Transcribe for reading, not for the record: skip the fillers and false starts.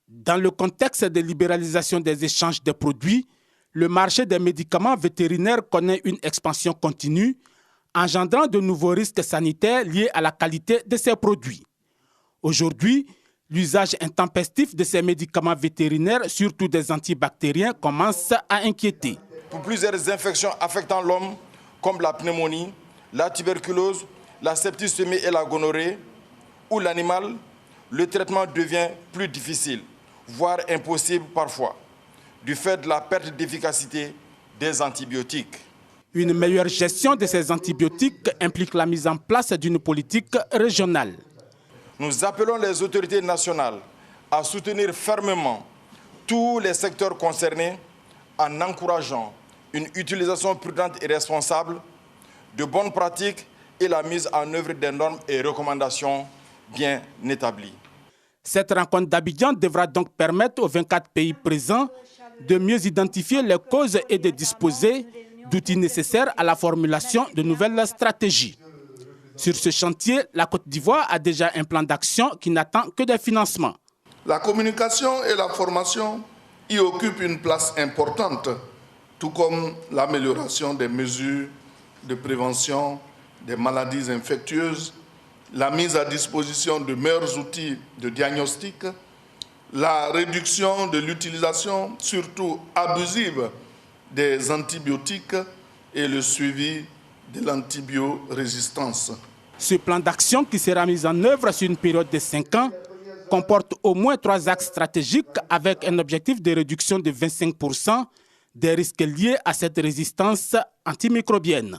Dans le contexte de libéralisation des échanges de produits, le marché des médicaments vétérinaires connaît une expansion continue, engendrant de nouveaux risques sanitaires liés à la qualité de ces produits. Aujourd'hui, l'usage intempestif de ces médicaments vétérinaires, surtout des antibactériens, commence à inquiéter. Pour plusieurs infections affectant l'homme, comme la pneumonie, la tuberculose, la septicémie et la gonorrhée, ou l'animal, le traitement devient plus difficile, voire impossible parfois, du fait de la perte d'efficacité des antibiotiques. Une meilleure gestion de ces antibiotiques implique la mise en place d'une politique régionale. Nous appelons les autorités nationales à soutenir fermement tous les secteurs concernés en encourageant une utilisation prudente et responsable de bonnes pratiques et la mise en œuvre des normes et recommandations bien établies. Cette rencontre d'Abidjan devra donc permettre aux 24 pays présents de mieux identifier les causes et de disposer d'outils nécessaires à la formulation de nouvelles stratégies. Sur ce chantier, la Côte d'Ivoire a déjà un plan d'action qui n'attend que des financements. La communication et la formation y occupent une place importante, tout comme l'amélioration des mesures de prévention des maladies infectieuses, la mise à disposition de meilleurs outils de diagnostic, la réduction de l'utilisation, surtout abusive, des antibiotiques et le suivi de l'antibiorésistance. Ce plan d'action, qui sera mis en œuvre sur une période de 5 ans, comporte au moins 3 axes stratégiques avec un objectif de réduction de 25% des risques liés à cette résistance antimicrobienne.